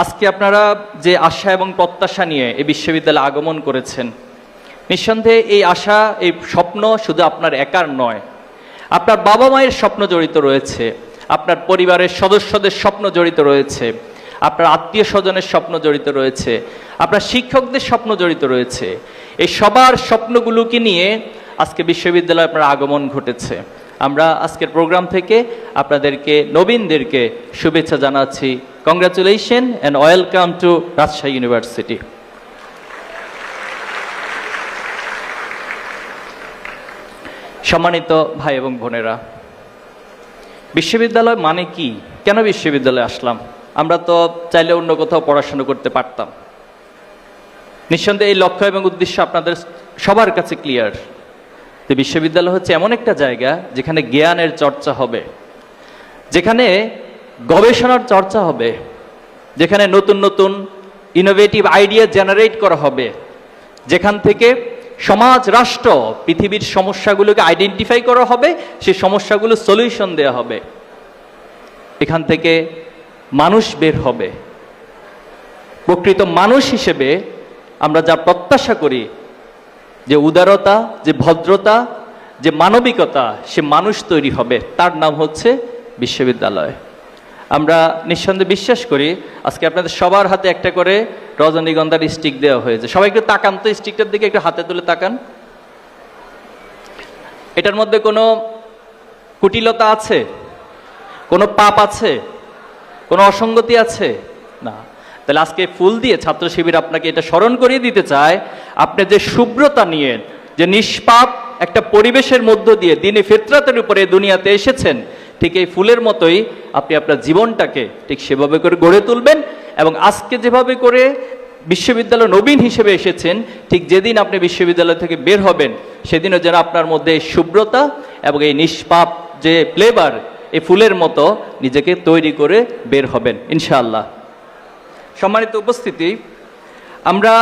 আজকে আপনারা যে আশা এবং প্রত্যাশা নিয়ে এই বিশ্ববিদ্যালয়ে আগমন করেছেন, নিঃসন্দেহে এই আশা, এই স্বপ্ন শুধু আপনার একার নয়, আপনার বাবা মায়ের স্বপ্ন জড়িত রয়েছে, আপনার পরিবারের সদস্যদের স্বপ্ন জড়িত রয়েছে, আপনার আত্মীয় স্বজনের স্বপ্ন জড়িত রয়েছে, আপনার শিক্ষকদের স্বপ্ন জড়িত রয়েছে। এই সবার স্বপ্নগুলোকে নিয়ে আজকে বিশ্ববিদ্যালয়ে আপনার আগমন ঘটেছে। আমরা আজকের প্রোগ্রাম থেকে আপনাদেরকে, নবীনদেরকে শুভেচ্ছা জানাচ্ছি। Congratulation and welcome to Rajshahi university. সম্মানিত ভাই এবং বোনেরা, বিশ্ববিদ্যালয় মানে কি? কেন বিশ্ববিদ্যালয়ে আসলাম? আমরা তো চাইলে অন্য কোথাও পড়াশোনা করতে পারতাম। নিঃসন্দেহে এই লক্ষ্য এবং উদ্দেশ্য আপনাদের সবার কাছে ক্লিয়ার। তো বিশ্ববিদ্যালয় হচ্ছে এমন একটা জায়গা যেখানে জ্ঞানের চর্চা হবে, যেখানে গবেষণার চর্চা হবে, যেখানে নতুন নতুন ইনোভেটিভ আইডিয়া জেনারেট করা হবে, যেখান থেকে সমাজ, রাষ্ট্র, পৃথিবীর সমস্যাগুলোকে আইডেন্টিফাই করা হবে, সেই সমস্যাগুলো সলিউশন দেওয়া হবে। এখান থেকে মানুষ বের হবে। প্রকৃত মানুষ হিসেবে আমরা যা প্রত্যাশা করি, যে উদারতা, যে ভদ্রতা, যে মানবিকতা, সে মানুষ তৈরি হবে। তার নাম হচ্ছে বিশ্ববিদ্যালয়। আমরা নিঃসন্দেহে বিশ্বাস করি, আজকে আপনাদের সবার হাতে একটা করে রজনীগন্ধার স্টিক দেওয়া হয়েছে। সবাই একটু তাকান তো, স্টিকটার দিকে একটু হাতে তুলে তাকান। এটার মধ্যে কোনো কুটিলতা আছে? কোনো পাপ আছে? কোনো অসঙ্গতি আছে? না। তাহলে আজকে ফুল দিয়ে ছাত্র শিবির আপনাকে এটা স্মরণ করিয়ে দিতে চায়, আপনি যে শুভ্রতা নিয়ে, যে নিষ্পাপ একটা পরিবেশের মধ্য দিয়ে দিনে ফিতরাতের উপরে দুনিয়াতে এসেছেন, ঠিক এই ফুলের মতোই আপনি আপনার জীবনটাকে ঠিক সেভাবে করে গড়ে তুলবেন। এবং আজকে যেভাবে করে বিশ্ববিদ্যালয় নবীন হিসেবে এসেছেন, ঠিক যেদিন আপনি বিশ্ববিদ্যালয় থেকে বের হবেন, সেদিনও যেন আপনার মধ্যে এই শুভ্রতা এবং এই নিষ্পাপ যে ফ্লেভার, এই ফুলের মতো নিজেকে তৈরি করে বের হবেন ইনশাআল্লাহ। সম্মানিত উপস্থিতি, আমরা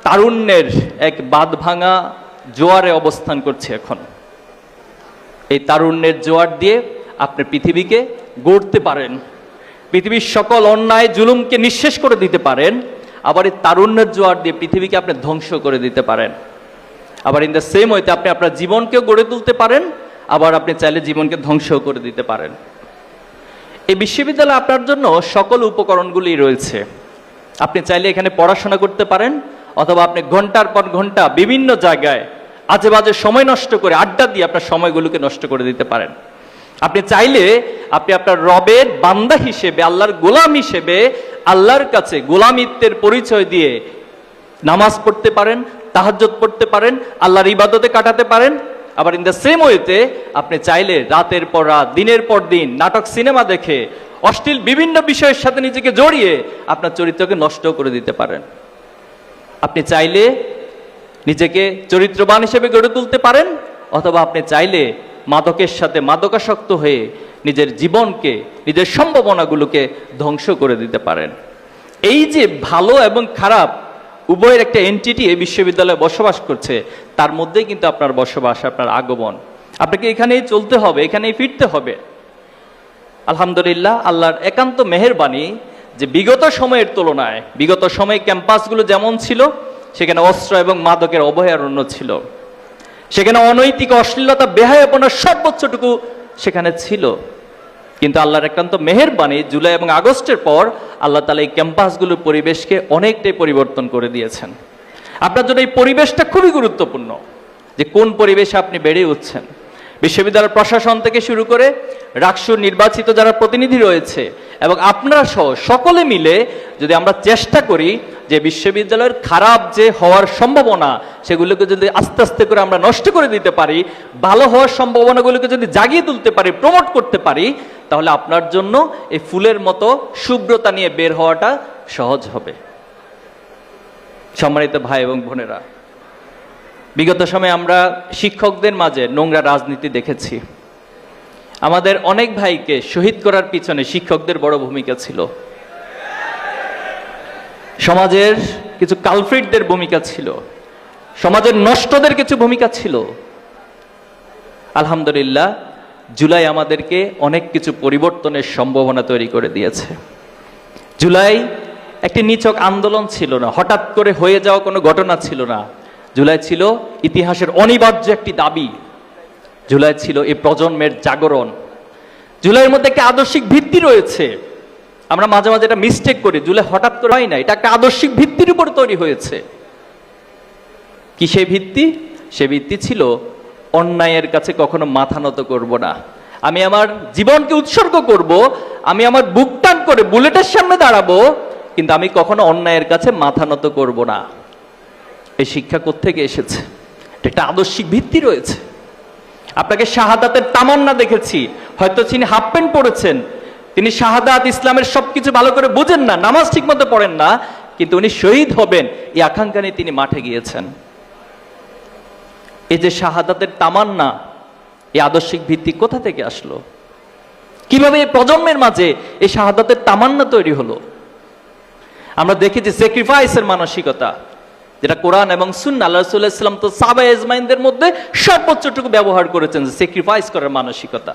তারুণ্যের এক বাঁধভাঙা জোয়ারে অবস্থান করছি এখন। এই তারুণ্যের জোয়ার দিয়ে আপনি পৃথিবীকে গড়তে পারেন, পৃথিবীর সকল অন্যায় জুলুমকে নিঃশেষ করে দিতে পারেন। আবার এই তারুণ্যের জোয়ার দিয়ে পৃথিবীকে আপনি ধ্বংস করে দিতে পারেন। আবার ইন দ্য সেম ওয়েতে আপনি আপনার জীবনকেও গড়ে তুলতে পারেন, আবার আপনি চাইলে জীবনকে ধ্বংস করে দিতে পারেন। এই বিশ্ববিদ্যালয় আপনার জন্য সকল উপকরণগুলি রয়েছে। আপনি চাইলে এখানে পড়াশোনা করতে পারেন, অথবা আপনি ঘন্টার পর ঘন্টা বিভিন্ন জায়গায় আজে বাজে সময় নষ্ট করে, আড্ডা দিয়ে আপনার সময়গুলোকে নষ্ট করে দিতে পারেন। আপনি চাইলে আপনি আপনার রবের বান্দা হিসেবে, আল্লাহর গোলাম হিসেবে আল্লাহর কাছে গোলামিত্বের পরিচয় দিয়ে নামাজ পড়তে পারেন, তাহাজ্জুদ পড়তে পারেন, আল্লাহর ইবাদতে কাটাতে পারেন। আবার ইন দ্য সেম ওয়েতে আপনি চাইলে রাতের পর রাত, দিনের পর দিন নাটক, সিনেমা দেখে, অশ্লীল বিভিন্ন বিষয়ের সাথে নিজেকে জড়িয়ে আপনার চরিত্রকে নষ্ট করে দিতে পারেন। আপনি চাইলে নিজেকে চরিত্রবান হিসেবে গড়ে তুলতে পারেন, অথবা আপনি চাইলে মাদকের সাথে মাদকাসক্ত হয়ে নিজের জীবনকে, নিজের সম্ভাবনাগুলোকে ধ্বংস করে দিতে পারেন। এই যে ভালো এবং খারাপ উভয়ের একটা এন্টিটি এই বিশ্ববিদ্যালয়ে বসবাস করছে, তার মধ্যেই কিন্তু আপনার বসবাস, আপনার আগমন। আপনাকে এখানেই চলতে হবে, এখানেই ফিরতে হবে। আলহামদুলিল্লাহ, আল্লাহর একান্ত মেহেরবানি যে বিগত সময়ের তুলনায়, বিগত সময়ে ক্যাম্পাসগুলো যেমন ছিল, সেখানে অস্ত্র এবং মাদকের অভয়ারণ্য ছিল, সেখানে অনৈতিক, অশ্লীলতা, বেহায়াপনার সর্বোচ্চটুকু সেখানে ছিল। কিন্তু আল্লাহর একান্ত মেহেরবানি, জুলাই এবং আগস্টের পর আল্লাহ তাআলা এই ক্যাম্পাসগুলোর পরিবেশকে অনেকটাই পরিবর্তন করে দিয়েছেন। আপনার জন্য এই পরিবেশটা খুবই গুরুত্বপূর্ণ, যে কোন পরিবেশে আপনি বেড়ে উঠছেন। বিশ্ববিদ্যালয় প্রশাসন থেকে শুরু করে রাকসুর নির্বাচিত যারা প্রতিনিধি রয়েছে এবং আপনারা সহ সকলে মিলে যদি আমরা চেষ্টা করি যে বিশ্ববিদ্যালয়ের খারাপ যে হওয়ার সম্ভাবনা, সেগুলোকে যদি আস্তে আস্তে করে আমরা নষ্ট করে দিতে পারি, ভালো হওয়ার সম্ভাবনাগুলোকে যদি জাগিয়ে তুলতে পারি, প্রমোট করতে পারি, তাহলে আপনার জন্য এই ফুলের মতো শুভ্রতা নিয়ে বের হওয়াটা সহজ হবে। সম্মানিত ভাই এবং বোনেরা, বিগত সময়ে আমরা শিক্ষকদের মাঝে নোংরা রাজনীতি দেখেছি। আমাদের অনেক ভাইকে শহীদ করার পিছনে শিক্ষকদের বড় ভূমিকা ছিল। সমাজের কিছু কালফ্রিটদের ভূমিকা ছিল, সমাজের নষ্টদের কিছু ভূমিকা ছিল। আলহামদুলিল্লাহ, জুলাই আমাদেরকে অনেক কিছু পরিবর্তনের সম্ভাবনা তৈরি করে দিয়েছে। জুলাই একটি নিছক আন্দোলন ছিল না, হঠাৎ করে হয়ে যাওয়া কোনো ঘটনা ছিল না। জুলাই ছিল ইতিহাসের অনিবার্য একটি দাবি। জুলাই ছিল এই প্রজন্মের জাগরণ। জুলাইয়ের মধ্যে একটা আদর্শিক ভিত্তি রয়েছে। আমরা মাঝে মাঝে এটা মিস্টেক করি, জুলাই হঠাৎ করে হয় না, এটা একটা আদর্শিক ভিত্তির উপর তৈরি হয়েছে। কি সেই ভিত্তি? সে ভিত্তি ছিল অন্যায়ের কাছে কখনো মাথা নত করব না, আমি আমার জীবনকে উৎসর্গ করব, আমি আমার বুক টান করে বুলেটের সামনে দাঁড়াবো, কিন্তু আমি কখনো অন্যায়ের কাছে মাথা নত করব না। এই শিক্ষা কোত্থেকে এসেছে? একটা আদর্শিক ভিত্তি রয়েছে। আপনাকে শাহাদাতের তামান্না দেখেছি, হয়তো তিনি হাফ প্যান্ট পরেছেন, তিনি শাহাদাত ইসলামের সবকিছু ভালো করে বুঝেন না, নামাজ ঠিক মতো পড়েন না, কিন্তু উনি শহীদ হবেন এই আকাঙ্ক্ষা নিয়ে তিনি মাঠে গিয়েছেন। এই যে শাহাদাতের তামান্না, এই আদর্শিক ভিত্তি কোথা থেকে আসলো? কিভাবে এই প্রজন্মের মাঝে এই শাহাদাতের তামান্না তৈরি হলো? আমরা দেখেছি স্যাক্রিফাইসের মানসিকতা, যেটা কোরআন এবং সুন্নাহ, আল্লাহ রাসূলুল্লাহ সাল্লাল্লাহু আলাইহি ওয়াসাল্লাম তো সাহাবা ইজমাইনদের মধ্যে সর্বোচ্চটুকু ব্যবহার করেছেন, যে স্যাক্রিফাইস করার মানসিকতা।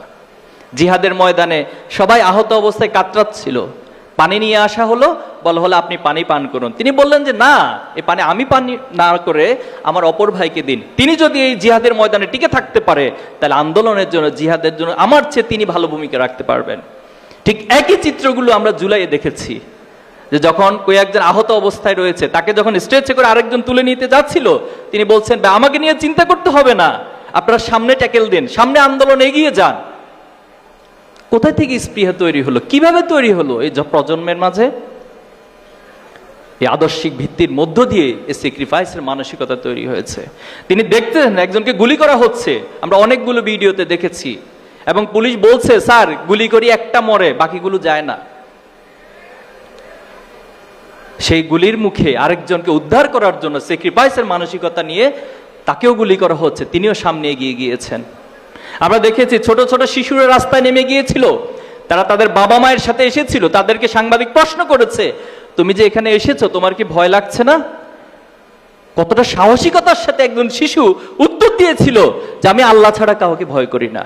জিহাদের ময়দানে সবাই আহত অবস্থায় কাতরাচ্ছিল, পানি নিয়ে আসা হলো, বলা হলো আপনি পানি পান করুন। তিনি বললেন যে না, এই পানি আমি পানি না করে আমার অপর ভাইকে দিন। তিনি যদি এই জিহাদের ময়দানে টিকে থাকতে পারে, তাহলে আন্দোলনের জন্য, জিহাদের জন্য আমার চেয়ে তিনি ভালো ভূমিকা রাখতে পারবেন। ঠিক একই চিত্রগুলো আমরা জুলাইয়ে দেখেছি, যে যখন কয়েকজন আহত অবস্থায় রয়েছে, তাকে যখন স্ট্রেচে করে আরেকজন তুলে নিতে যাচ্ছিল, তিনি বলছেন আমাকে নিয়ে চিন্তা করতে হবে না, আপনারা সামনে ট্যাকেল দিন, সামনে আন্দোলন এগিয়ে যান। কোথায় থেকে স্পৃহা তৈরি হলো? কিভাবে তৈরি হলো এই প্রজন্মের মাঝে? এই আদর্শিক ভিত্তির মধ্য দিয়ে এই স্যাক্রিফাইসের মানসিকতা তৈরি হয়েছে। তিনি দেখতেন একজনকে গুলি করা হচ্ছে, আমরা অনেকগুলো ভিডিওতে দেখেছি, এবং পুলিশ বলছে স্যার গুলি করি একটা মরে, বাকিগুলো যায় না। সেই গুলির মুখে আরেকজনকে উদ্ধার করার জন্য স্যাক্রিফাইসের মানসিকতা নিয়ে তাকেও গুলি করা হচ্ছে, তিনিও সামনে এগিয়ে গিয়েছেন। আমরা দেখেছি ছোট ছোট শিশুরা রাস্তায় নেমে গিয়েছিল, তারা তাদের বাবা মায়ের সাথে এসেছিল, তাদেরকে সাংবাদিক প্রশ্ন করেছে তুমি যে এখানে এসেছো, তোমার কি ভয় লাগছে না? কতটা সাহসিকতার সাথে একজন শিশু উত্তর দিয়েছিল যে আমি আল্লাহ ছাড়া কাউকে ভয় করি না।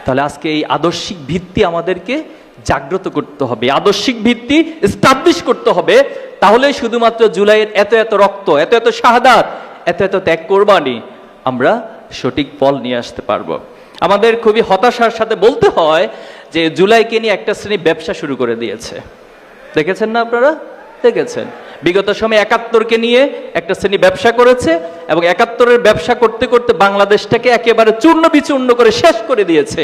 তাহলে আজকে এই আদর্শিক ভিত্তি আমাদেরকে জাগ্রত করতে হবে, আদর্শিক ভিত্তি এস্টাবলিশ করতে হবে, তাহলে শুধুমাত্র জুলাইয়ের এত এত রক্ত, এত এত শাহাদাত, এত এত ত্যাগ কোরবানি আমরা সঠিক ফল নিয়ে আসতে পারবো। আমাদের খুবই হতাশার সাথে বলতে হয় যে জুলাইকে নিয়ে একটা শ্রেণী ব্যবসা শুরু করে দিয়েছে। দেখেছেন না আপনারা? দেখেছেন বিগত সময় ৭১কে নিয়ে একটা শ্রেণী ব্যবসা করেছে, এবং ৭১-এর ব্যবসা করতে করতে বাংলাদেশটাকে একেবারে চূর্ণ বিচূর্ণ করে শেষ করে দিয়েছে।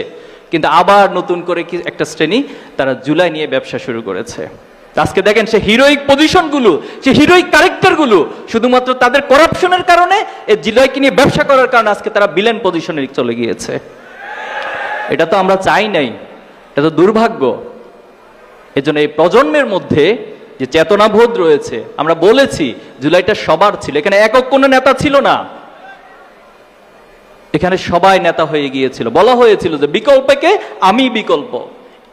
কিন্তু আবার নতুন করে কি একটা শ্রেণী তারা জুলাই নিয়ে ব্যবসা শুরু করেছে। আজকে দেখেন সে হিরোইক পজিশনগুলো, সে হিরোইক ক্যারেক্টারগুলো শুধুমাত্র তাদের করাপশনের কারণে, এই জুলাইকে নিয়ে ব্যবসা করার কারণে আজকে তারা ভিলেন পজিশনে চলে গিয়েছে। এটা তো আমরা চাই নাই, এটা তো দুর্ভাগ্য। এজন্য এই প্রজন্মের মধ্যে যে চেতনাবোধ রয়েছে, আমরা বলেছি জুলাইটা সবার ছিল, এখানে একক কোনো নেতা ছিল না, এখানে সবাই নেতা হয়ে গিয়েছিল। বলা হয়েছিল যে বিকল্পকে আমি বিকল্প,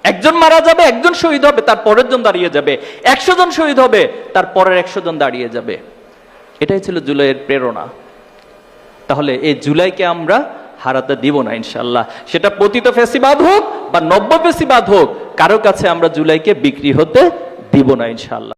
একজন মারা যাবে, একজন শহীদ হবে, তার পরের জন দাঁড়িয়ে যাবে, ১০০ জন শহীদ হবে, তার পরের ১০০ জন দাঁড়িয়ে যাবে। এটাই ছিল জুলাইয়ের প্রেরণা। তাহলে এই জুলাইকে আমরা হারাতে দিব না ইনশাল্লাহ। সেটা পতিত ফ্যাসিবাদ হোক বা নব্য ফ্যাসিবাদ হোক, কারো কাছে আমরা জুলাইকে বিক্রি হতে দিব না ইনশাল্লাহ।